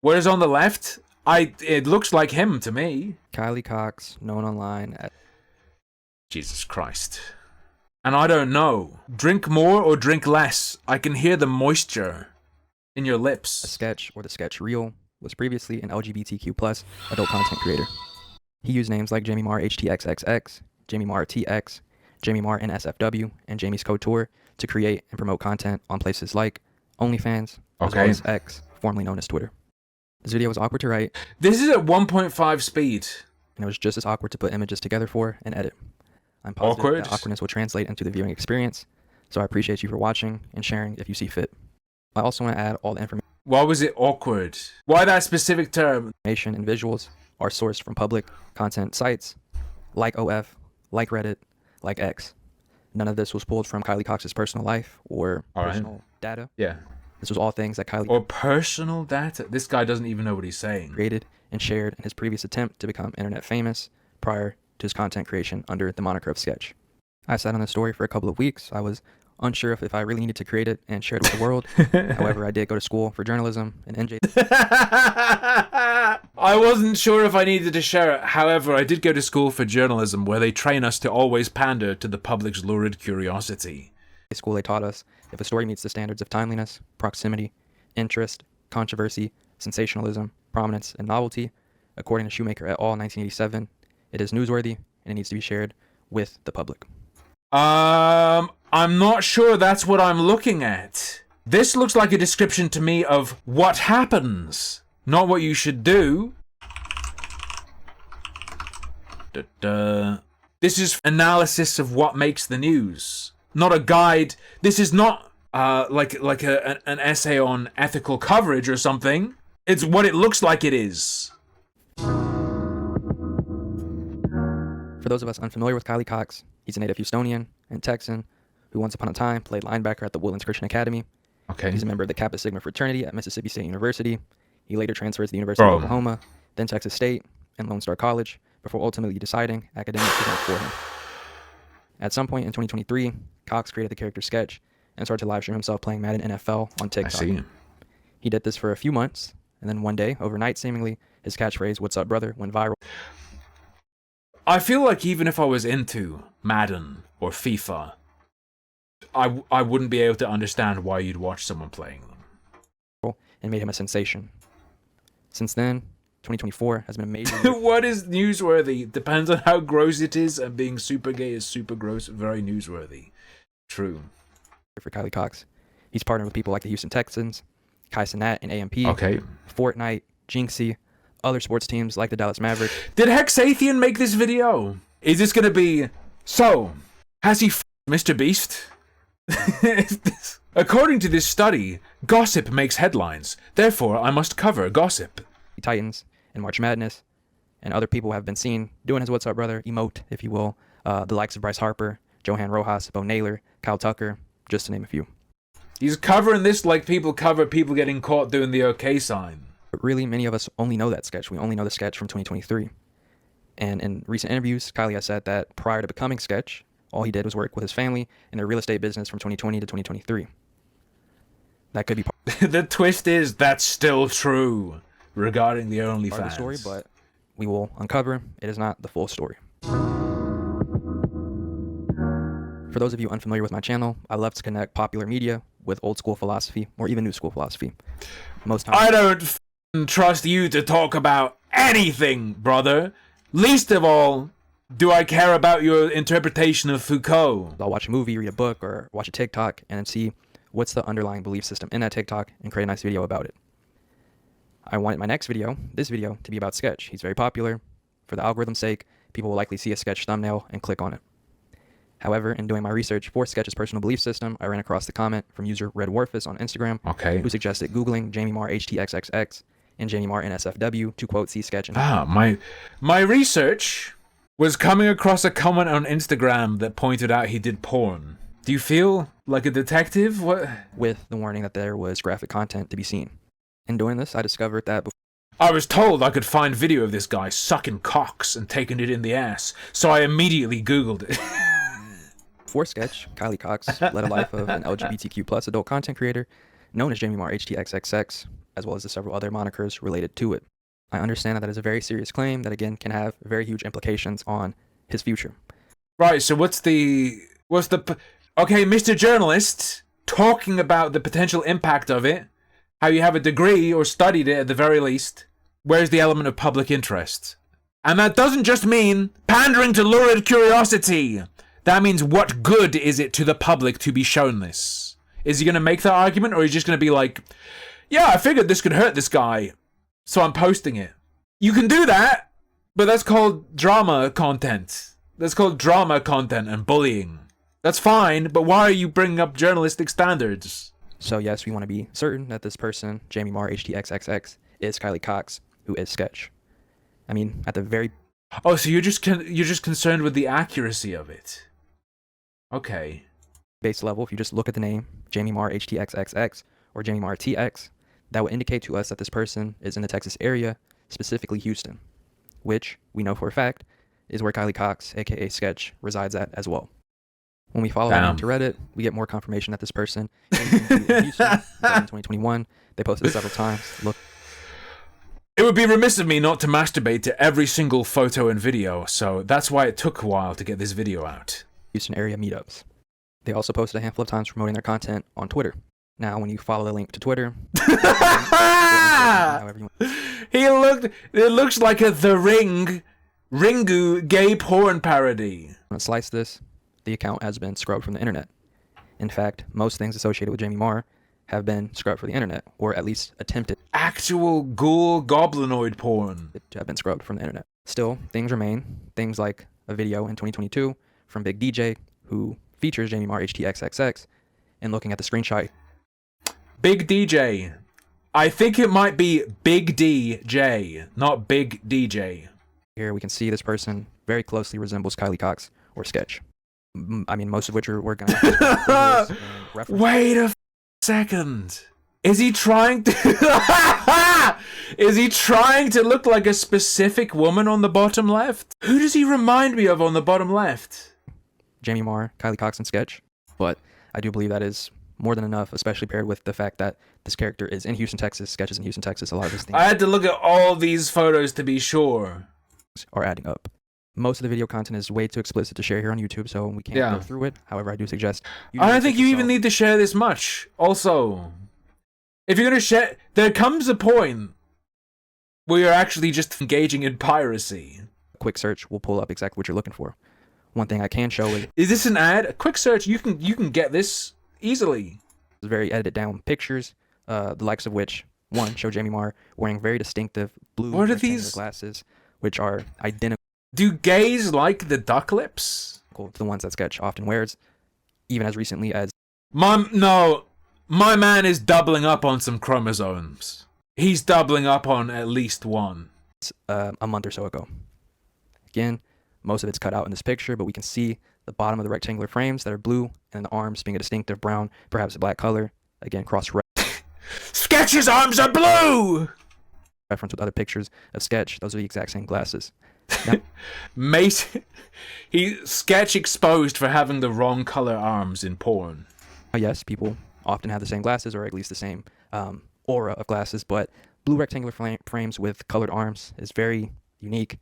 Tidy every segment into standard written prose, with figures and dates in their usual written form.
Whereas on the left, it looks like him to me. Kylie Cox, known online as... Jesus Christ. And I don't know. Drink more or drink less. I can hear the moisture in your lips. A sketch, or the sketch reel, was previously an LGBTQ+ adult content creator. He used names like Jamie Marr HTXXX, Jamie Marr TX, Jamie Marr NSFW, and Jamie's Couture to create and promote content on places like OnlyFans, as well as X, formerly known as Twitter. This video was awkward to write. This is at 1.5 speed. And it was just as awkward to put images together for and edit. I'm positive that awkwardness will translate into the viewing experience, so I appreciate you for watching and sharing if you see fit. I also want to add all the information. Why was it awkward? Why that specific term? Information and visuals are sourced from public content sites like OF, like Reddit, like X. None of this was pulled from Kylie Cox's personal life or personal data. Yeah. This was all things that Kylie... Or personal data? This guy doesn't even know what he's saying. ...created and shared in his previous attempt to become internet famous prior to his content creation under the moniker of Sketch. I sat on this story for a couple of weeks. I was unsure if I really needed to create it and share it with the world. However, I did go to school for journalism and NJ. I wasn't sure if I needed to share it. However, I did go to school for journalism where they train us to always pander to the public's lurid curiosity. In school, they taught us if a story meets the standards of timeliness, proximity, interest, controversy, sensationalism, prominence, and novelty, according to Shoemaker et al. 1987, it is newsworthy and it needs to be shared with the public. I'm not sure that's what I'm looking at. This looks like a description to me of what happens, not what you should do. This is analysis of what makes the news, not a guide. This is not like an essay on ethical coverage or something. It's what it looks like it is. For those of us unfamiliar with Kylie Cox, he's a native Houstonian and Texan who once upon a time played linebacker at the Woodlands Christian Academy. Okay. He's a member of the Kappa Sigma fraternity at Mississippi State University. He later transferred to the University of Oklahoma, then Texas State, and Lone Star College, before ultimately deciding academics weren't for him. At some point in 2023, Cox created the character Sketch and started to live stream himself playing Madden NFL on TikTok. I see. He did this for a few months, and then one day, overnight seemingly, his catchphrase, "What's up, brother?" went viral. I feel like even if I was into Madden or FIFA, I wouldn't be able to understand why you'd watch someone playing them. And made him a sensation. Since then, 2024 has been a major... What is newsworthy? Depends on how gross it is, and being super gay is super gross, very newsworthy. True. For Kylie Cox. He's partnered with people like the Houston Texans, Kai Cenat and AMP, Fortnite, Jinxie, other sports teams like the Dallas Mavericks. Did Hexathian make this video? Is this gonna be... So, has he Mr. Beast? According to this study, gossip makes headlines. Therefore, I must cover gossip. Titans and March Madness, and other people have been seen doing his "What's up, brother?" emote, if you will. The likes of Bryce Harper, Johan Rojas, Bo Naylor, Kyle Tucker, just to name a few. He's covering this like people cover people getting caught doing the OK sign. But really, many of us only know that sketch. We only know the sketch from 2023. And in recent interviews, Kylie has said that prior to becoming Sketch, all he did was work with his family in their real estate business from 2020 to 2023. That could be part the twist is that's still true regarding the OnlyFans. Part of the story, but we will uncover it is not the full story. For those of you unfamiliar with my channel, I love to connect popular media with old school philosophy or even new school philosophy. Most times, I don't trust you to talk about anything, brother. Least of all, do I care about your interpretation of Foucault. I'll watch a movie, read a book, or watch a TikTok and then see what's the underlying belief system in that TikTok and create a nice video about it. I wanted my next video, this video, to be about Sketch. He's very popular. For the algorithm's sake, people will likely see a Sketch thumbnail and click on it. However, in doing my research for Sketch's personal belief system, I ran across the comment from user Red Warfus on Instagram, who suggested Googling Jamie Marr HTXXX and Jamie Marr NSFW to quote see Sketch. My research was coming across a comment on Instagram that pointed out he did porn. Do you feel like a detective? What? With the warning that there was graphic content to be seen. In doing this, I discovered that I was told I could find video of this guy sucking cocks and taking it in the ass, so I immediately Googled it. Before Sketch, Kylie Cox led a life of an LGBTQ+ adult content creator known as Jamie Marr HTXXX. as well as the several other monikers related to it. I understand that that is a very serious claim that, again, can have very huge implications on his future. Right, so okay, Mr. Journalist, talking about the potential impact of it, how you have a degree or studied it at the very least, where's the element of public interest? And that doesn't just mean pandering to lurid curiosity. That means what good is it to the public to be shown this? Is he going to make that argument, or is he just going to be like, yeah, I figured this could hurt this guy, so I'm posting it? You can do that, but that's called drama content. That's called drama content and bullying. That's fine, but why are you bringing up journalistic standards? So yes, we want to be certain that this person, Jamie Marr HTXXX, is Kylie Cox, who is Sketch. I mean, at the very... Oh, so you're just concerned with the accuracy of it. Okay. Base level, if you just look at the name, Jamie Marr HTXXX, or Jamie Marr TX, that will indicate to us that this person is in the Texas area, specifically Houston, which we know for a fact is where Kylie Cox, aka Sketch, resides at as well. When we follow that to Reddit, we get more confirmation that this person is in Houston in 2021. They posted several times. Look. It would be remiss of me not to masturbate to every single photo and video, so that's why it took a while to get this video out. Houston area meetups. They also posted a handful of times promoting their content on Twitter. Now, when you follow the link to Twitter, it looks like a The Ringu gay porn parody. When I slice this, the account has been scrubbed from the internet. In fact, most things associated with Jamie Marr have been scrubbed from the internet, or at least attempted. Actual ghoul goblinoid porn. To have been scrubbed from the internet. Still, things remain. Things like a video in 2022 from Big DJ, who features Jamie Marr HTXXX, and looking at the screenshot. Big DJ. I think it might be Big DJ, not Big DJ. Here we can see this person very closely resembles Kylie Cox or Sketch. I mean, most of which we're going to Wait a second. Is he trying to... Is he trying to look like a specific woman on the bottom left? Who does he remind me of on the bottom left? Jamie Marr, Kylie Cox, and Sketch. But I do believe that is more than enough, especially paired with the fact that this character is in Houston, Texas, Sketch is in Houston, Texas. A lot of these things I had to look at all these photos to be sure. Are adding up. Most of the video content is way too explicit to share here on YouTube, so we can't go through it. However, I do suggest... I don't think you even need to share this much. Also, if you're going to share... There comes a point where you're actually just engaging in piracy. A quick search will pull up exactly what you're looking for. One thing I can show is... Is this an ad? A quick search, you can get this easily. Very edited down pictures, the likes of which, one, show Jamie Marr wearing very distinctive blue glasses, which are identical. Do gays like the duck lips? To the ones that Sketch often wears, even as recently as... My man is doubling up on some chromosomes. He's doubling up on at least one. A month or so ago. Again, most of it's cut out in this picture, but we can see the bottom of the rectangular frames that are blue, and the arms being a distinctive brown, perhaps a black color. Again, Sketch's arms are blue! Reference with other pictures of Sketch. Those are the exact same glasses. Now, Sketch exposed for having the wrong color arms in porn. Yes, people often have the same glasses, or at least the same aura of glasses, but blue rectangular frames with colored arms is very unique.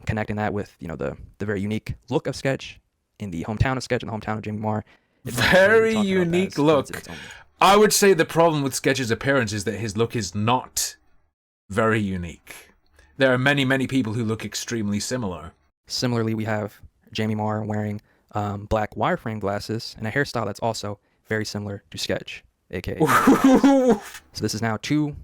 Connecting that with, the very unique look of Sketch in the hometown of Sketch and the hometown of Jamie Marr. Very unique look. I would say the problem with Sketch's appearance is that his look is not very unique. There are many, many people who look extremely similar. Similarly, we have Jamie Marr wearing black wireframe glasses and a hairstyle that's also very similar to Sketch, aka. So this is now two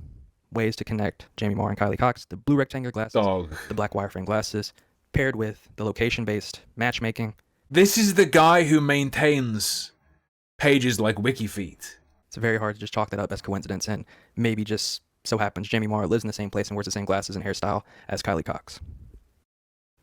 ways to connect Jamie Marr and Kylie Cox: the blue rectangular glasses, the black wireframe glasses, paired with the location-based matchmaking. This is the guy who maintains pages like WikiFeet. It's very hard to just chalk that up as coincidence, and maybe just so happens Jamie Marr lives in the same place and wears the same glasses and hairstyle as Kylie Cox.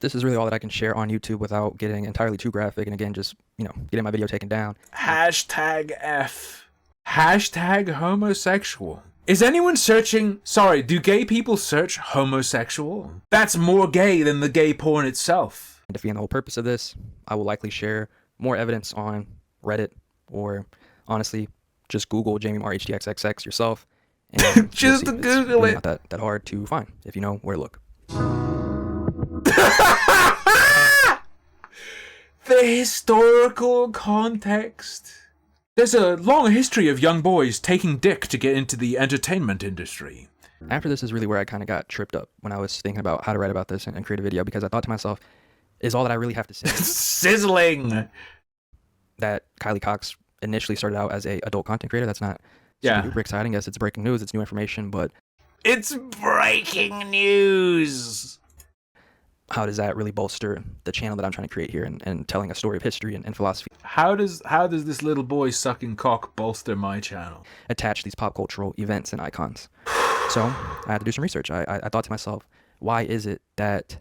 This is really all that I can share on YouTube without getting entirely too graphic, and again, just, getting my video taken down. Hashtag F. Hashtag homosexual. Is anyone searching... Sorry, do gay people search homosexual? That's more gay than the gay porn itself. And defeating the whole purpose of this, I will likely share more evidence on Reddit, or honestly, just Google Jamie Marr HTXXX yourself, And Just you'll to see it's Google really it. not that hard to find if you know where to look. The historical context. There's a long history of young boys taking dick to get into the entertainment industry. After this is really where I kind of got tripped up when I was thinking about how to write about this and create a video, because I thought to myself, is all that I really have to say Sizzling. that Kylie Cox initially started out as a adult content creator? That's not Yeah. super exciting. Yes, it's breaking news, it's new information, but It's breaking news. how does that really bolster the channel that I'm trying to create here and telling a story of history and philosophy? How does this little boy sucking cock bolster my channel? Attach these pop cultural events and icons. So I had to do some research. I thought to myself, why is it that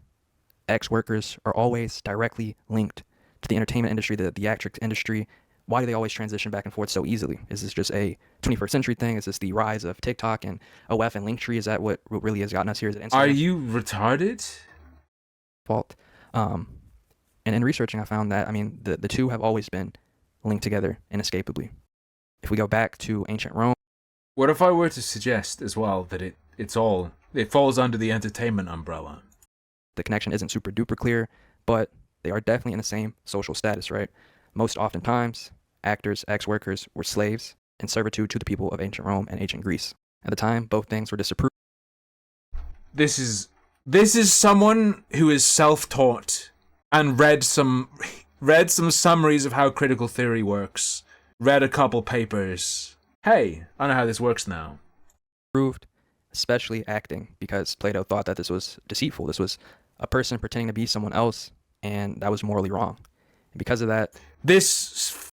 ex-workers are always directly linked to the entertainment industry, the theatrics industry? Why do they always transition back and forth so easily? Is this just a 21st century thing? Is this the rise of TikTok and OF and Linktree? Is that what really has gotten us here? Is it Instagram? Are you retarded? Fault? And in researching, I found that, I mean, the two have always been linked together inescapably. If we go back to ancient Rome, What if I were to suggest as well that it falls under the entertainment umbrella? the connection isn't super duper clear, but they are definitely in the same social status, right? Most oftentimes, actors, ex-workers were slaves in servitude to the people of ancient Rome and ancient Greece. At the time, both things were disapproved. This is someone who is self-taught and read some summaries of how critical theory works. Read a couple papers. Hey, I know how this works now. Especially acting, because Plato thought that this was deceitful. This was a person pretending to be someone else, and that was morally wrong. And because of that, This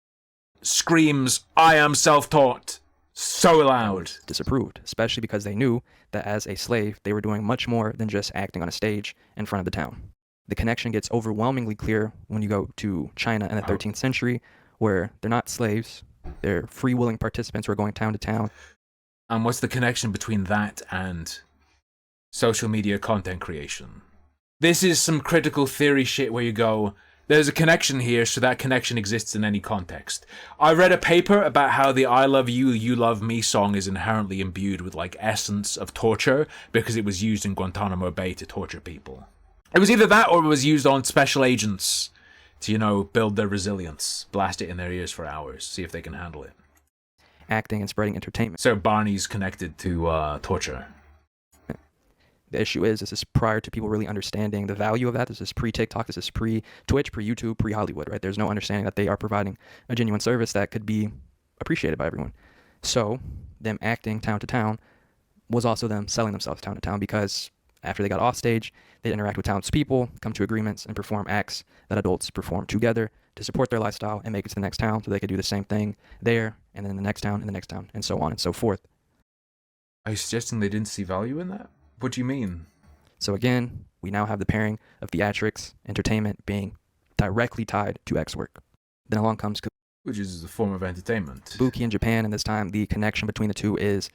screams, I am self-taught, so loud. disapproved, especially because they knew that as a slave, they were doing much more than just acting on a stage in front of the town. The connection gets overwhelmingly clear when you go to China in the 13th century, where they're not slaves, they're free-willing participants who are going town to town. And what's the connection between that and social media content creation? This is some critical theory shit where you go, there's a connection here, so that connection exists in any context. I read a paper about how the I love you, you love me song is inherently imbued with like essence of torture because it was used in Guantanamo Bay to torture people. It was either that or it was used on special agents to, you know, build their resilience, blast it in their ears for hours, see if they can handle it. Acting and spreading entertainment. So Barney's connected to torture. The issue is, this is prior to people really understanding the value of that. This is pre-TikTok, this is pre-Twitch, pre-YouTube, pre-Hollywood, right? There's no understanding that they are providing a genuine service that could be appreciated by everyone. So them acting town to town was also them selling themselves town to town, because after they got off stage, they interact with townspeople, come to agreements, and perform acts that adults perform together to support their lifestyle and make it to the next town so they could do the same thing there, and then the next town, and the next town, and so on and so forth. Are you suggesting they didn't see value in that? What do you mean? So again, we now have the pairing of theatrics, entertainment being directly tied to X work. Then along comes Which is a form of entertainment. Kabuki in Japan, and this time the connection between the two is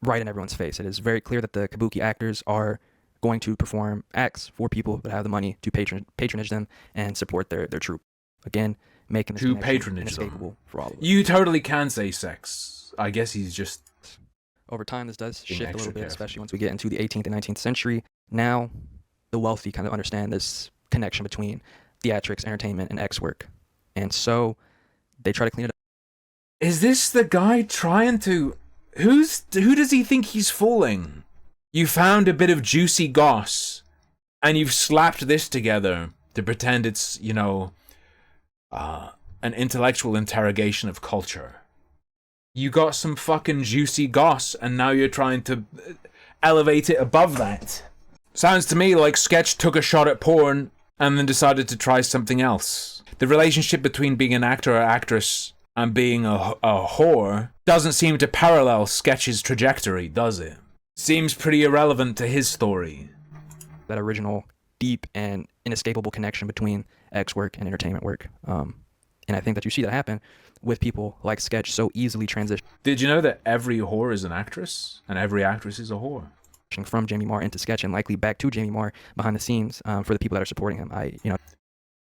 right in everyone's face. It is very clear that the Kabuki actors are going to perform acts for people that have the money to patronage them and support their troupe. Again, making this connection inescapable for all of us. You totally can say sex. I guess he's just... Over time, this does being shift a extra little bit, careful. especially once we get into the 18th and 19th century. Now, the wealthy kind of understand this connection between theatrics, entertainment, and X work. And so they try to clean it up. Is this the guy trying to... Who does he think he's fooling? You found a bit of juicy goss, and you've slapped this together to pretend it's, you know, an intellectual interrogation of culture. You got some fucking juicy goss, and now you're trying to elevate it above that. Sounds to me like Sketch took a shot at porn and then decided to try something else. The relationship between being an actor or actress and being a whore doesn't seem to parallel Sketch's trajectory, does it? Seems pretty irrelevant to his story. That original deep and inescapable connection between X work and entertainment work. And I think that you see that happen with people like Sketch so easily transitioning Did you know that every whore is an actress? And every actress is a whore? from Jamie Marr into Sketch, and likely back to Jamie Marr behind the scenes for the people that are supporting him.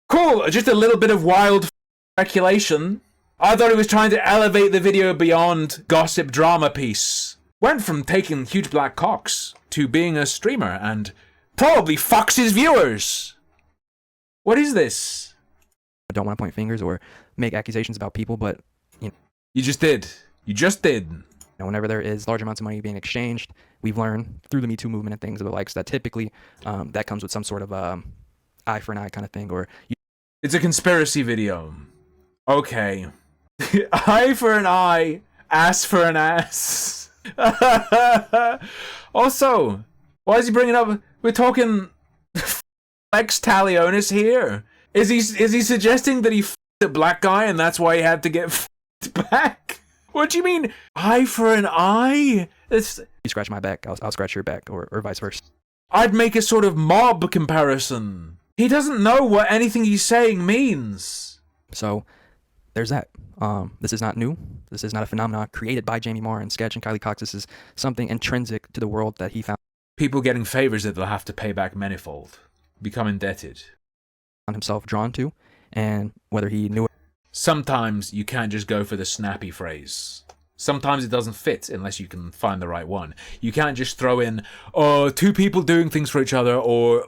Cool! Just a little bit of wild speculation. I thought he was trying to elevate the video beyond gossip drama piece. went from taking huge black cocks to being a streamer and probably fucks his viewers. What is this? I don't want to point fingers or make accusations about people, but You just did. You just did. Whenever there is large amounts of money being exchanged, we've learned through the Me Too movement and things of the likes that typically that comes with some sort of eye for an eye kind of thing, or it's a conspiracy video. Okay. Eye for an eye, ass for an ass. Also, why is he bringing up? We're talking Lex Talionis here. Is he suggesting that he f***ed a black guy and that's why he had to get f***ed back? What do you mean, eye for an eye? It's, you scratch my back, I'll scratch your back, or vice versa. I'd make a sort of mob comparison. He doesn't know what anything he's saying means. So, there's that. This is not new. This is not a phenomenon created by Jamie Marr and Sketch and Kylie Cox. This is something intrinsic to the world that he found. People getting favors that they'll have to pay back manifold. Become indebted. On himself drawn to, and whether he knew it. Sometimes you can't just go for the snappy phrase. Sometimes it doesn't fit unless you can find the right one. You can't just throw in, two people doing things for each other, or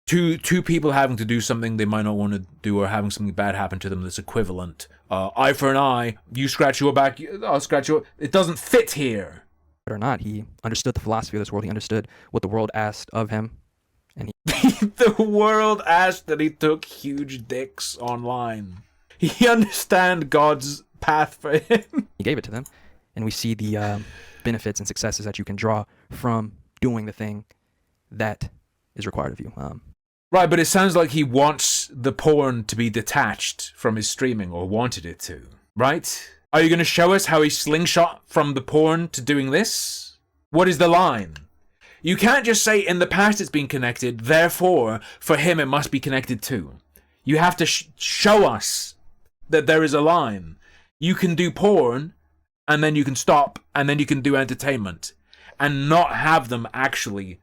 two people having to do something they might not want to do, or having something bad happen to them that's equivalent. Eye for an eye, you scratch your back, I'll scratch your... It doesn't fit here. Or not, he understood the philosophy of this world. He understood what the world asked of him. And the world asked that he took huge dicks online. He understand God's path for him. He gave it to them. And we see the benefits and successes that you can draw from doing the thing that is required of you. Right, but it sounds like he wants the porn to be detached from his streaming, or wanted it to, right? Are you going to show us how he slingshot from the porn to doing this? What is the line? You can't just say in the past it's been connected, therefore, for him it must be connected too. You have to show us that there is a line. You can do porn, and then you can stop, and then you can do entertainment, and not have them actually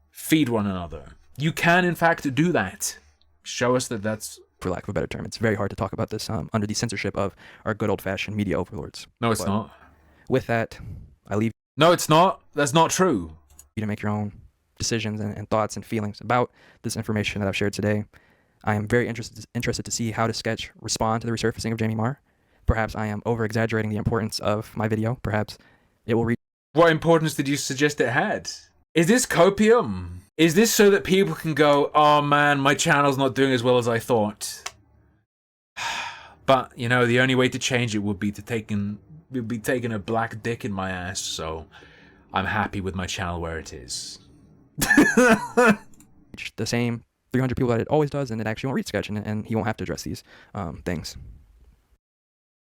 feed one another. You can, in fact, do that. Show us that that's... For lack of a better term, it's very hard to talk about this under the censorship of our good old-fashioned media overlords. No, it's not. With that, I leave... No, it's not. That's not true. You to make your own decisions and thoughts and feelings about this information that I've shared today. I am very interested to see how to Sketch respond to the resurfacing of Jamie Marr. Perhaps I am over-exaggerating the importance of my video. Perhaps it will reach... What importance did you suggest it had? Is this copium? Is this so that people can go, oh man, my channel's not doing as well as I thought? But, you know, the only way to change it would be taking a black dick in my ass, so I'm happy with my channel where it is. The same 300 people that it always does, and it actually won't reach Sketch, and he won't have to address these things.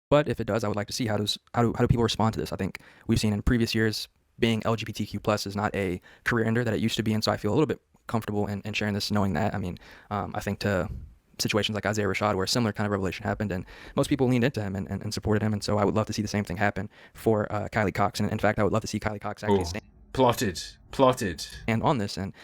But if it does, I would like to see how do people respond to this. I think we've seen in previous years, being LGBTQ+ is not a career ender that it used to be, and so I feel a little bit comfortable in sharing this, knowing that. I mean, I think to situations like Isaiah Rashad, where a similar kind of revelation happened, and most people leaned into him and supported him, and so I would love to see the same thing happen for Kylie Cox, and in fact, I would love to see Kylie Cox actually plotted and on this, and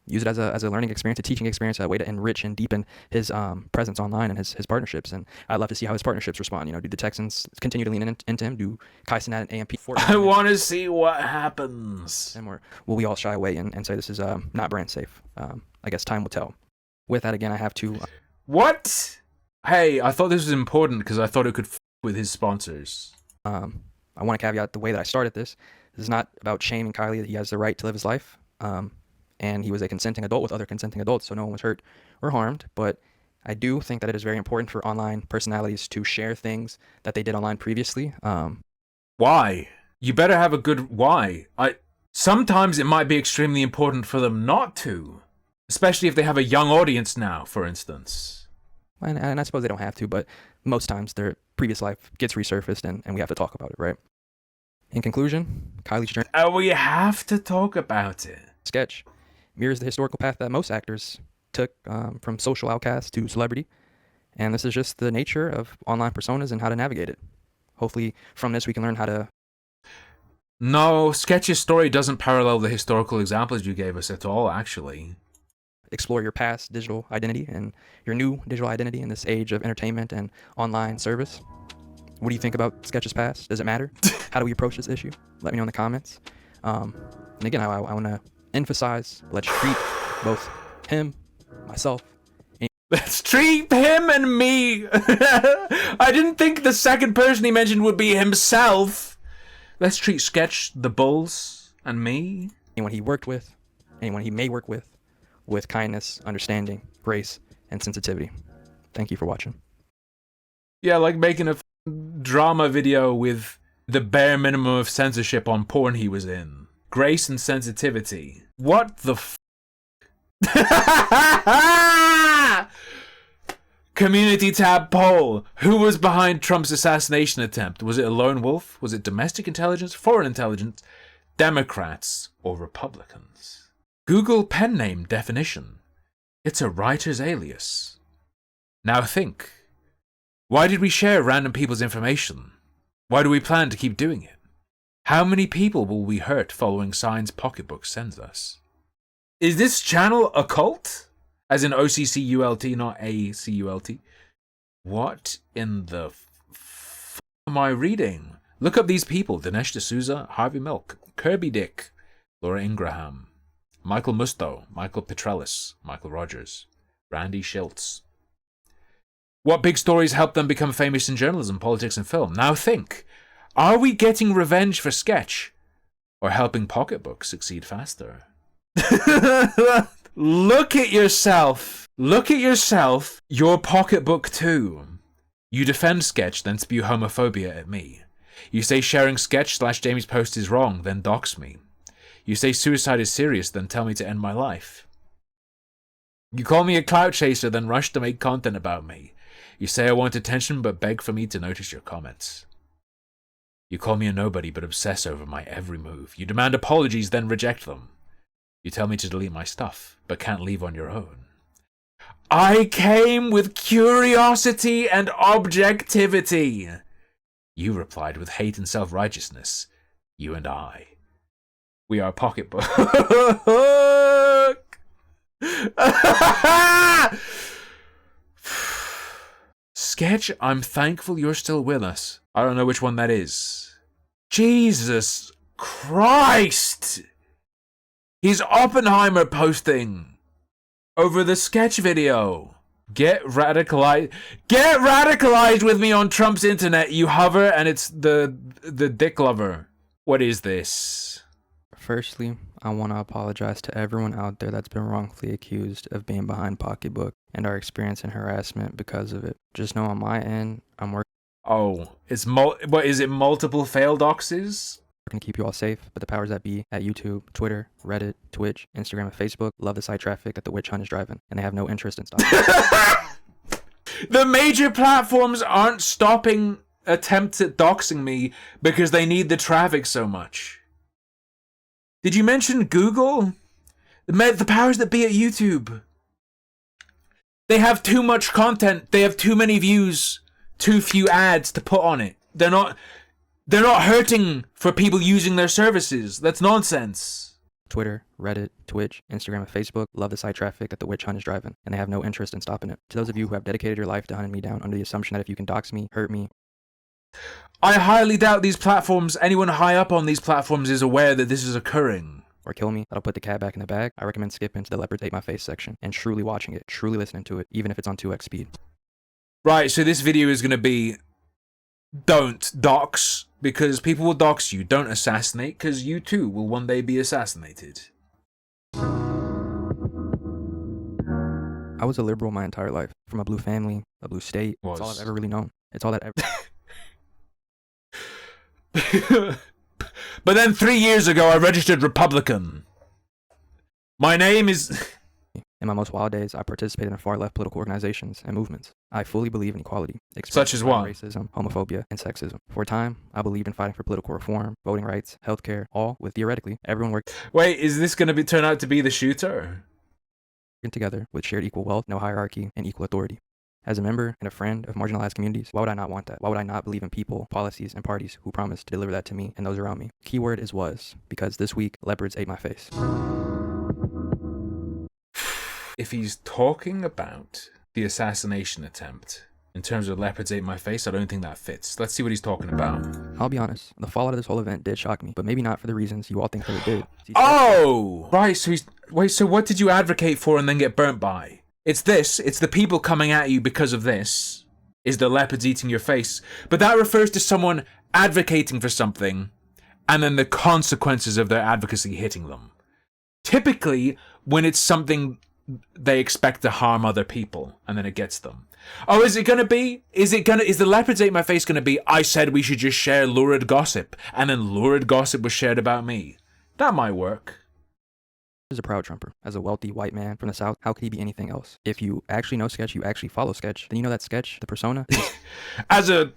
use it as a learning experience, a teaching experience, a way to enrich and deepen his presence online and his partnerships. And I'd love to see how his partnerships respond. You know, do the Texans continue to lean into him? Do Kai Cenat and AMP? I want to see what happens. And will we all shy away and say this is not brand safe? I guess time will tell. With that, again, I have to... What? Hey, I thought this was important because I thought it could with his sponsors. I want to caveat the way that I started this. This is not about shaming Kylie that he has the right to live his life. And he was a consenting adult with other consenting adults, so no one was hurt or harmed. But I do think that it is very important for online personalities to share things that they did online previously. Why? You better have a good why. Sometimes it might be extremely important for them not to. Especially if they have a young audience now, for instance. And I suppose they don't have to, but most times their previous life gets resurfaced and we have to talk about it, right? In conclusion, Kylie's journey... we have to talk about it. Sketch mirrors the historical path that most actors took from social outcast to celebrity. And this is just the nature of online personas and how to navigate it. Hopefully from this we can learn how to... No, Sketch's story doesn't parallel the historical examples you gave us at all, actually. Explore your past digital identity and your new digital identity in this age of entertainment and online service. What do you think about Sketch's past? Does it matter? How do we approach this issue? Let me know in the comments. And again, I want to emphasize, let's treat both him, myself. Let's treat him and me. I didn't think the second person he mentioned would be himself. Let's treat Sketch, the Bulls, and me. Anyone he worked with, anyone he may work with kindness, understanding, grace, and sensitivity. Thank you for watching. Yeah, like making a drama video with the bare minimum of censorship on porn he was in. Grace and sensitivity. What the f? Community tab poll. Who was behind Trump's assassination attempt? Was it a lone wolf? Was it domestic intelligence, foreign intelligence, Democrats, or Republicans? Google pen name definition. It's a writer's alias. Now think. Why did we share random people's information? Why do we plan to keep doing it? How many people will we hurt following signs Pocketbook sends us? Is this channel a cult? As in OCCULT, not ACULT. What in the f am I reading? Look up these people. Dinesh D'Souza, Harvey Milk, Kirby Dick, Laura Ingraham, Michael Musto, Michael Petrellis, Michael Rogers, Randy Schiltz. What big stories helped them become famous in journalism, politics, and film? Now think. Are we getting revenge for Sketch? Or helping Pocketbook succeed faster? Look at yourself. Look at yourself. Your Pocketbook too. You defend Sketch, then spew homophobia at me. You say sharing Sketch/Jamie's post is wrong, then dox me. You say suicide is serious, then tell me to end my life. You call me a clout chaser, then rush to make content about me. You say I want attention, but beg for me to notice your comments. You call me a nobody, but obsess over my every move. You demand apologies, then reject them. You tell me to delete my stuff, but can't leave on your own. I came with curiosity and objectivity. You replied with hate and self-righteousness. You and I. We are Pocketbook. Sketch, I'm thankful you're still with us. I don't know which one that is. Jesus Christ! He's Oppenheimer posting over the Sketch video. Get radicalized with me on Trump's internet. You hover and it's the dick lover. What is this? Firstly, I want to apologize to everyone out there that's been wrongfully accused of being behind Pocketbook and are experiencing harassment because of it. Just know on my end, I'm working. Oh, it's what is it? Multiple failed doxes? Going to keep you all safe, but the powers that be at YouTube, Twitter, Reddit, Twitch, Instagram, and Facebook love the site traffic that the witch hunt is driving, and they have no interest in stopping it. The major platforms aren't stopping attempts at doxing me because they need the traffic so much. Did you mention Google? The powers that be at YouTube. They have too much content. They have too many views, too few ads to put on it. They're not hurting for people using their services. That's nonsense. Twitter, Reddit, Twitch, Instagram, and Facebook love the site traffic that the witch hunt is driving, and they have no interest in stopping it. To those of you who have dedicated your life to hunting me down under the assumption that if you can dox me, hurt me. I highly doubt these platforms, anyone high up on these platforms is aware that this is occurring. Or kill me, that'll put the cat back in the bag. I recommend skipping to the leopards ate my face section and truly watching it, truly listening to it, even if it's on 2x speed. Right, so this video is going to be don't dox, because people will dox you. Don't assassinate, because you too will one day be assassinated. I was a liberal my entire life. From a blue family, a blue state. It's all I've ever really known. It's all that ever... But then 3 years ago, I registered Republican. My name is... In my most wild days, I participated in far-left political organizations and movements. I fully believe in equality. Such as what? Racism, homophobia, and sexism. For a time, I believed in fighting for political reform, voting rights, healthcare, all with, theoretically, everyone working... Wait, is this going to turn out to be the shooter? ...together with shared equal wealth, no hierarchy, and equal authority. As a member and a friend of marginalized communities, why would I not want that? Why would I not believe in people, policies, and parties who promise to deliver that to me and those around me? Keyword is was, because this week, leopards ate my face. If he's talking about the assassination attempt In terms of leopards ate my face, I don't think that fits. Let's see what he's talking about. I'll be honest, the fallout of this whole event did shock me, but maybe not for the reasons you all think that it did. Oh! Right, so so what did you advocate for and then get burnt by? It's the people coming at you because of this, is the leopards eating your face. But that refers to someone advocating for something, and then the consequences of their advocacy hitting them. Typically, when it's something they expect to harm other people, and then it gets them. Oh, is the leopards ate my face gonna be, I said we should just share lurid gossip, and then lurid gossip was shared about me? That might work. As a proud Trumper, as a wealthy white man from the South, how could he be anything else? If you actually know Sketch, you actually follow Sketch, then you know that Sketch, the persona, as a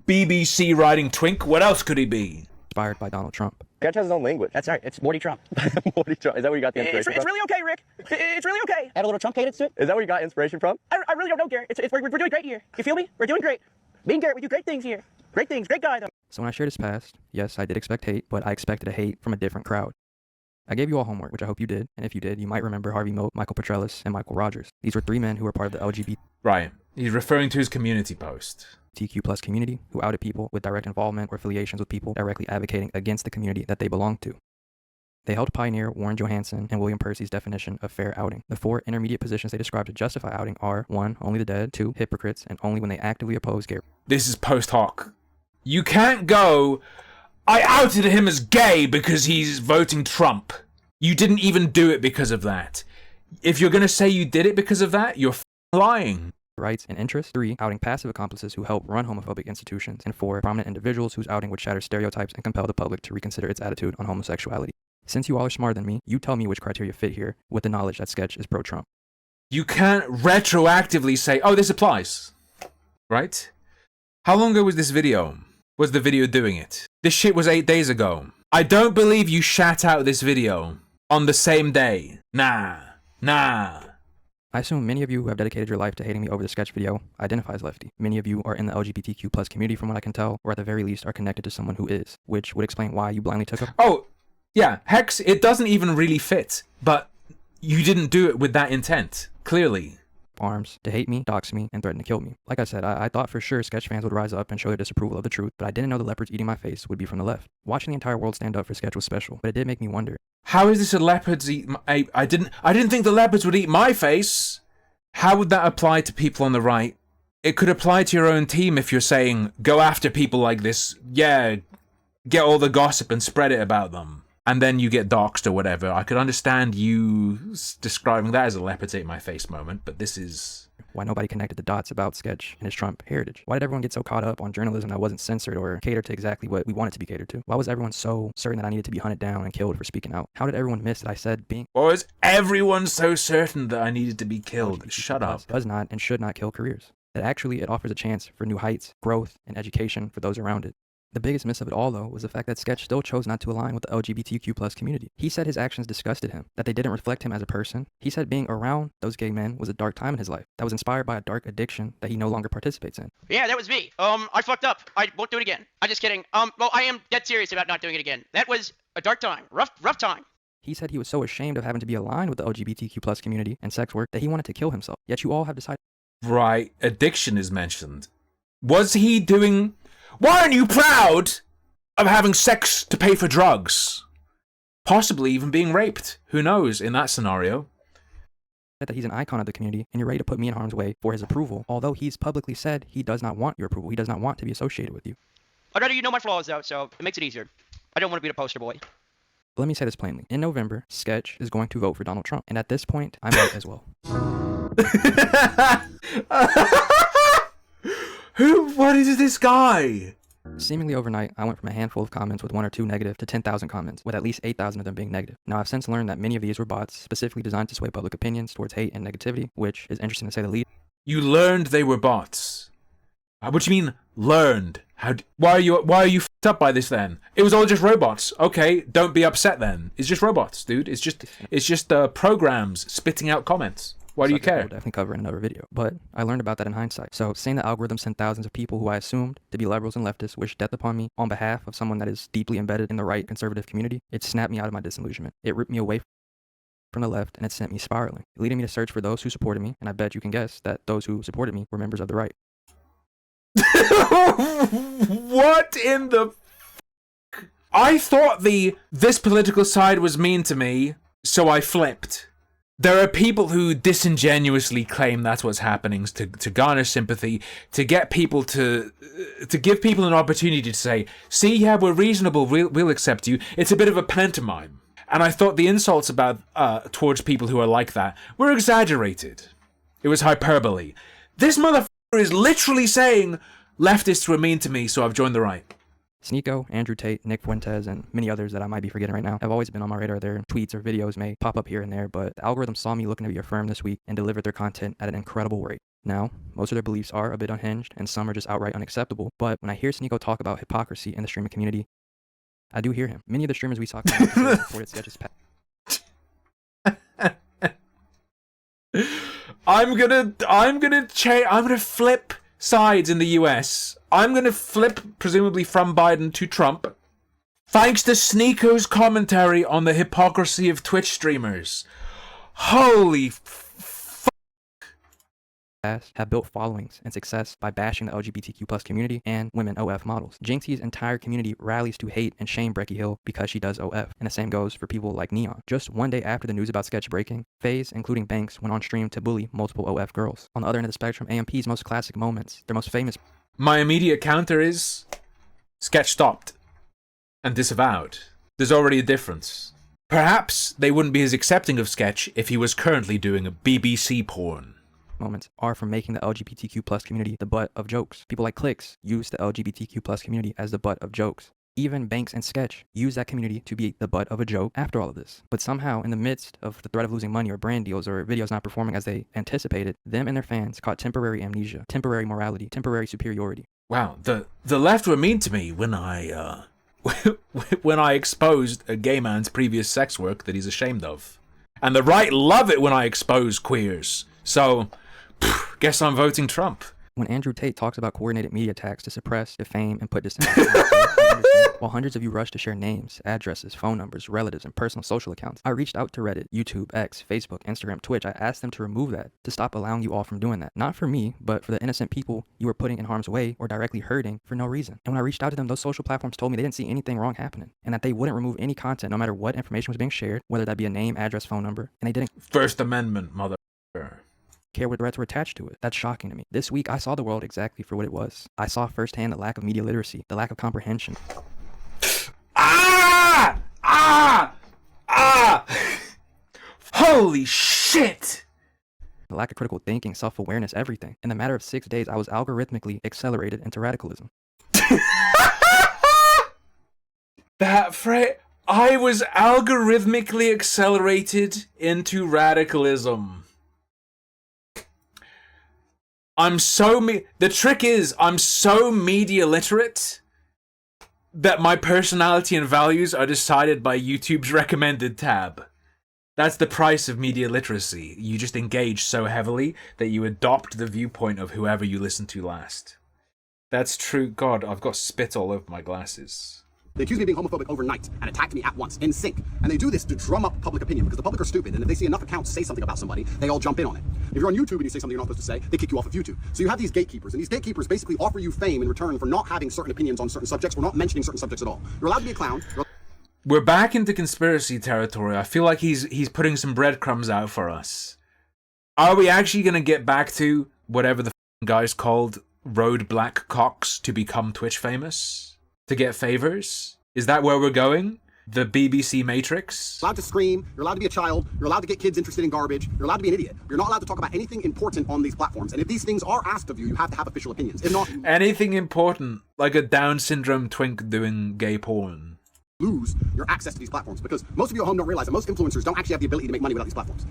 BBC writing twink, what else could he be? Inspired by Donald Trump. Sketch has his own language. That's right. It's Morty Trump. Morty Trump. Is that where you got the inspiration It's from? really okay, Rick. It's really okay. Add a little Trump cadence to it. Is that where you got inspiration from? I really don't know, Garrett. We're doing great here. You feel me? We're doing great. Me and Garrett, we do great things here. Great things. Great guy, though. So when I shared his past, yes, I did expect hate, but I expected a hate from a different crowd. I gave you all homework, which I hope you did, and if you did, you might remember Harvey Milk, Michael Petrellis, and Michael Rogers. These were 3 men who were part of the LGBT Right. He's referring to his community post. TQ plus community who outed people with direct involvement or affiliations with people directly advocating against the community that they belonged to. They helped pioneer Warren Johanson and William Percy's definition of fair outing. The 4 intermediate positions they describe to justify outing are 1. Only the dead, 2. Hypocrites, and only when they actively oppose gay. This is post hoc. You can't go, I outed him as gay because he's voting Trump. You didn't even do it because of that. If you're going to say you did it because of that, you're lying. Rights and interests. 3. Outing passive accomplices who help run homophobic institutions. And 4. Prominent individuals whose outing would shatter stereotypes and compel the public to reconsider its attitude on homosexuality. Since you all are smarter than me, you tell me which criteria fit here with the knowledge that Sketch is pro-Trump. You can't retroactively say, oh, this applies. Right? How long ago was this video? Was the video doing it? This shit was 8 days ago. I don't believe you shat out this video on the same day. Nah. I assume many of you who have dedicated your life to hating me over the Sketch video identify as lefty. Many of you are in the LGBTQ plus community from what I can tell, or at the very least are connected to someone who is, which would explain why you blindly took up. Oh, yeah, Hex, it doesn't even really fit, but you didn't do it with that intent, clearly. Arms to hate me, dox me, and threaten to kill me. Like I said, I thought for sure Sketch fans would rise up and show their disapproval of the truth, but I didn't know the leopards eating my face would be from the left. Watching the entire world stand up for Sketch was special, but it did make me wonder. How is this a leopards eat I didn't think the leopards would eat my face. How would that apply to people on the right? It could apply to your own team if you're saying, go after people like this. Yeah, get all the gossip and spread it about them. And then you get doxxed or whatever. I could understand you describing that as a leopards ate my face moment, but this is... Why nobody connected the dots about Sketch and his Trump heritage? Why did everyone get so caught up on journalism that wasn't censored or catered to exactly what we wanted to be catered to? Why was everyone so certain that I needed to be hunted down and killed for speaking out? How did everyone miss that I said being... Why was everyone so certain that I needed to be killed? Shut up. Does not and should not kill careers. That actually it offers a chance for new heights, growth, and education for those around it. The biggest miss of it all, though, was the fact that Sketch still chose not to align with the LGBTQ plus community. He said his actions disgusted him, that they didn't reflect him as a person. He said being around those gay men was a dark time in his life, that was inspired by a dark addiction that he no longer participates in. Yeah, that was me. I fucked up. I won't do it again. I'm just kidding. Well, I am dead serious about not doing it again. That was a dark time. Rough time. He said he was so ashamed of having to be aligned with the LGBTQ plus community and sex work that he wanted to kill himself. Yet you all have decided... Right, addiction is mentioned. Was he doing... Why aren't you proud of having sex to pay for drugs? Possibly even being raped. Who knows in that scenario? That he's an icon of the community and you're ready to put me in harm's way for his approval, although he's publicly said he does not want your approval. He does not want to be associated with you. I'd rather you know my flaws, though, so it makes it easier. I don't want to be the poster boy. But let me say this plainly. In November, Sketch is going to vote for Donald Trump. And at this point, I'm out as well. What is this guy? Seemingly overnight, I went from a handful of comments with 1 or 2 negative to 10,000 comments, with at least 8,000 of them being negative. Now, I've since learned that many of these were bots specifically designed to sway public opinions towards hate and negativity, which is interesting to say the least. You learned they were bots. What do you mean, learned? Why are you f***ed up by this then? It was all just robots. Okay, don't be upset then. It's just robots, dude. It's just programs spitting out comments. Why do you care? We'll definitely cover in another video. But I learned about that in hindsight. So saying the algorithm sent thousands of people who I assumed to be liberals and leftists wish death upon me on behalf of someone that is deeply embedded in the right conservative community, it snapped me out of my disillusionment. It ripped me away from the left, and it sent me spiraling, leading me to search for those who supported me, and I bet you can guess that those who supported me were members of the right. What in the I thought this political side was mean to me, so I flipped. There are people who disingenuously claim that's what's happening to garner sympathy, to get people to give people an opportunity to say, see, yeah, we're reasonable, we'll accept you. It's a bit of a pantomime. And I thought the insults towards people who are like that were exaggerated. It was hyperbole. This motherfucker is literally saying leftists were mean to me, so I've joined the right. Sneeko, Andrew Tate, Nick Fuentes, and many others that I might be forgetting right now have always been on my radar. Their tweets or videos may pop up here and there, but the algorithm saw me looking to be a firm this week and delivered their content at an incredible rate. Now, most of their beliefs are a bit unhinged, and some are just outright unacceptable, but when I hear Sneeko talk about hypocrisy in the streaming community, I do hear him. Many of the streamers we talk about supported Sketch's I'm gonna flip sides in the US. I'm gonna flip, presumably from Biden to Trump, thanks to Sneeko's commentary on the hypocrisy of Twitch streamers. Holy have built followings and success by bashing the LGBTQ+ community and women OF models. Jinxie's entire community rallies to hate and shame Brecky Hill because she does OF, and the same goes for people like Neon. Just one day after the news about Sketch breaking, FaZe, including Banks, went on stream to bully multiple OF girls. On the other end of the spectrum, AMP's most classic moments, their most famous... My immediate counter is Sketch stopped and disavowed. There's already a difference. Perhaps they wouldn't be as accepting of Sketch if he was currently doing a BBC porn. Moments are from making the LGBTQ+ community the butt of jokes. People like Clicks use the LGBTQ+ community as the butt of jokes. Even Banks and Sketch use that community to be the butt of a joke after all of this. But somehow, in the midst of the threat of losing money or brand deals or videos not performing as they anticipated, them and their fans caught temporary amnesia, temporary morality, temporary superiority. Wow, the left were mean to me when I when I exposed a gay man's previous sex work that he's ashamed of. And the right love it when I expose queers. So, guess I'm voting Trump. When Andrew Tate talks about coordinated media attacks to suppress, defame, and put dissent, while hundreds of you rush to share names, addresses, phone numbers, relatives, and personal social accounts, I reached out to Reddit, YouTube, X, Facebook, Instagram, Twitch. I asked them to remove that, to stop allowing you all from doing that. Not for me, but for the innocent people you were putting in harm's way or directly hurting for no reason. And when I reached out to them, those social platforms told me they didn't see anything wrong happening, and that they wouldn't remove any content no matter what information was being shared, whether that be a name, address, phone number, and they didn't First Amendment, mother. care what threats were attached to it. That's shocking to me. This week, I saw the world exactly for what it was. I saw firsthand the lack of media literacy, the lack of comprehension. Holy shit! The lack of critical thinking, self-awareness, everything. In the matter of 6 days, I was algorithmically accelerated into radicalism. That phrase, I was algorithmically accelerated into radicalism. The trick is, I'm so media literate that my personality and values are decided by YouTube's recommended tab. That's the price of media literacy. You just engage so heavily that you adopt the viewpoint of whoever you listen to last. That's true. God, I've got spit all over my glasses. They accused me of being homophobic overnight and attacked me at once, in sync. And they do this to drum up public opinion because the public are stupid, and if they see enough accounts say something about somebody, they all jump in on it. If you're on YouTube and you say something you're not supposed to say, they kick you off of YouTube. So you have these gatekeepers, and these gatekeepers basically offer you fame in return for not having certain opinions on certain subjects or not mentioning certain subjects at all. You're allowed to be a clown. We're back into conspiracy territory. I feel like he's putting some breadcrumbs out for us. Are we actually going to get back to whatever the guy's called road black cocks to become Twitch famous? To get favors? Is that where we're going? The BBC Matrix? You're allowed to scream, you're allowed to be a child, you're allowed to get kids interested in garbage, you're allowed to be an idiot. You're not allowed to talk about anything important on these platforms. And if these things are asked of you, you have to have official opinions. If not, anything important, like a Down syndrome twink doing gay porn. Lose your access to these platforms because most of you at home don't realize that most influencers don't actually have the ability to make money without these platforms.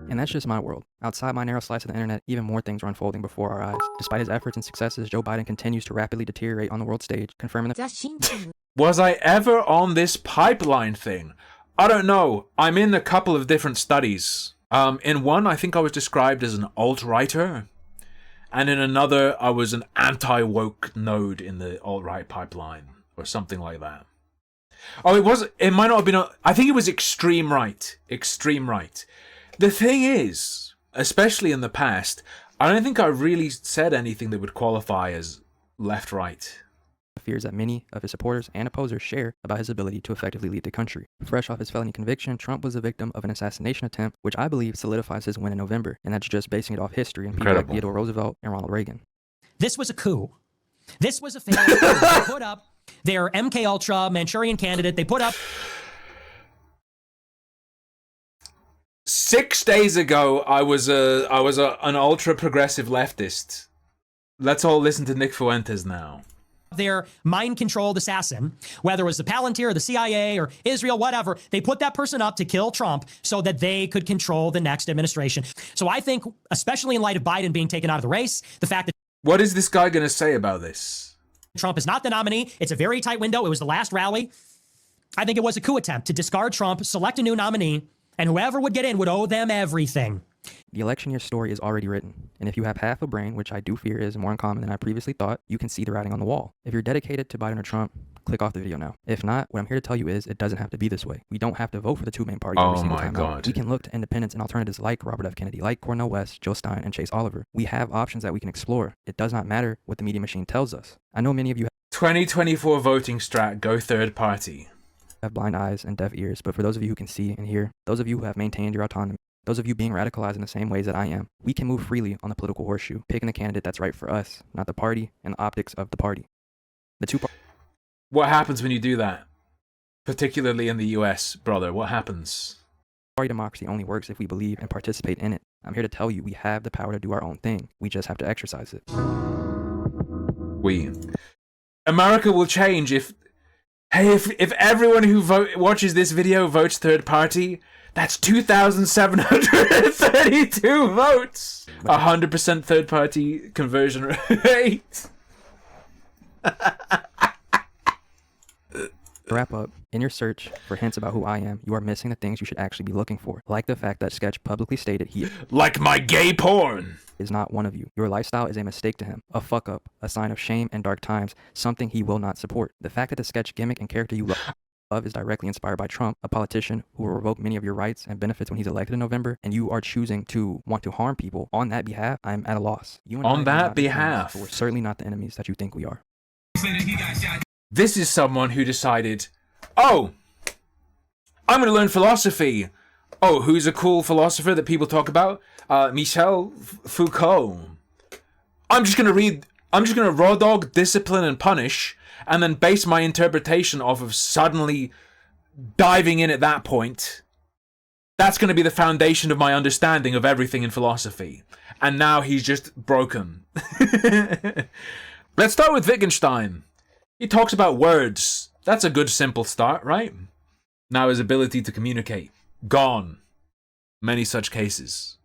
And that's just my world. Outside my narrow slice of the internet, even more things are unfolding before our eyes. Despite his efforts and successes, Joe Biden continues to rapidly deteriorate on the world stage, confirming that... Was I ever on this pipeline thing? I don't know. I'm in a couple of different studies. In one, I think I was described as an alt-righter. And in another, I was an anti-woke node in the alt-right pipeline. Or something like that. Oh, it might not have been, I think it was extreme right. Extreme right. The thing is, especially in the past, I don't think I really said anything that would qualify as left-right. Fears that many of his supporters and opposers share about his ability to effectively lead the country. Fresh off his felony conviction, Trump was a victim of an assassination attempt, which I believe solidifies his win in November, and that's just basing it off history and people like Theodore Roosevelt and Ronald Reagan. This was a coup. This was a failed coup. They put up their MK Ultra Manchurian candidate. They put up. 6 days ago, I was an ultra progressive leftist. Let's all listen to Nick Fuentes now. Their mind-controlled assassin, whether it was the Palantir or the CIA or Israel, whatever, they put that person up to kill Trump so that they could control the next administration. So I think, especially in light of Biden being taken out of the race, the fact that what is this guy going to say about this? Trump is not the nominee, it's a very tight window, it was the last rally. I think it was a coup attempt to discard Trump, select a new nominee, and whoever would get in would owe them everything. The election year story is already written, and if you have half a brain, which I do fear is more uncommon than I previously thought, you can see the writing on the wall. If you're dedicated to Biden or Trump, click off the video now. If not, what I'm here to tell you is it doesn't have to be this way. We don't have to vote for the two main parties every single time out. We can look to independents and alternatives like Robert F. Kennedy, like Cornel West, Joe Stein, and Chase Oliver. We have options that we can explore. It does not matter what the media machine tells us. I know many of you 2024 voting strat, go third party. Have blind eyes and deaf ears, but for those of you who can see and hear, those of you who have maintained your autonomy, those of you being radicalized in the same ways that I am, we can move freely on the political horseshoe, picking the candidate that's right for us, not the party and the optics of the party. What happens when you do that? Particularly in the US, brother, what happens? Party democracy only works if we believe and participate in it. I'm here to tell you we have the power to do our own thing. We just have to exercise it. America will change if everyone who watches this video votes third party. That's 2,732 votes. 100% third party conversion rate. Wrap up. In your search for hints about who I am, you are missing the things you should actually be looking for. Like the fact that Sketch publicly stated he like my gay porn is not one of you. Your lifestyle is a mistake to him, a fuck up, a sign of shame and dark times, something he will not support. The fact that the Sketch gimmick and character you love is directly inspired by Trump, a politician who will revoke many of your rights and benefits when he's elected in November, and you are choosing to want to harm people. On that behalf, I'm at a loss. You and on that behalf, but we're certainly not the enemies that you think we are. This is someone who decided, oh, I'm going to learn philosophy. Oh, who's a cool philosopher that people talk about? Michel Foucault. I'm just going to raw dog, discipline, and punish, and then base my interpretation off of suddenly diving in at that point. That's going to be the foundation of my understanding of everything in philosophy. And now he's just broken. Let's start with Wittgenstein. He talks about words. That's a good simple start, right? Now his ability to communicate. Gone. Many such cases.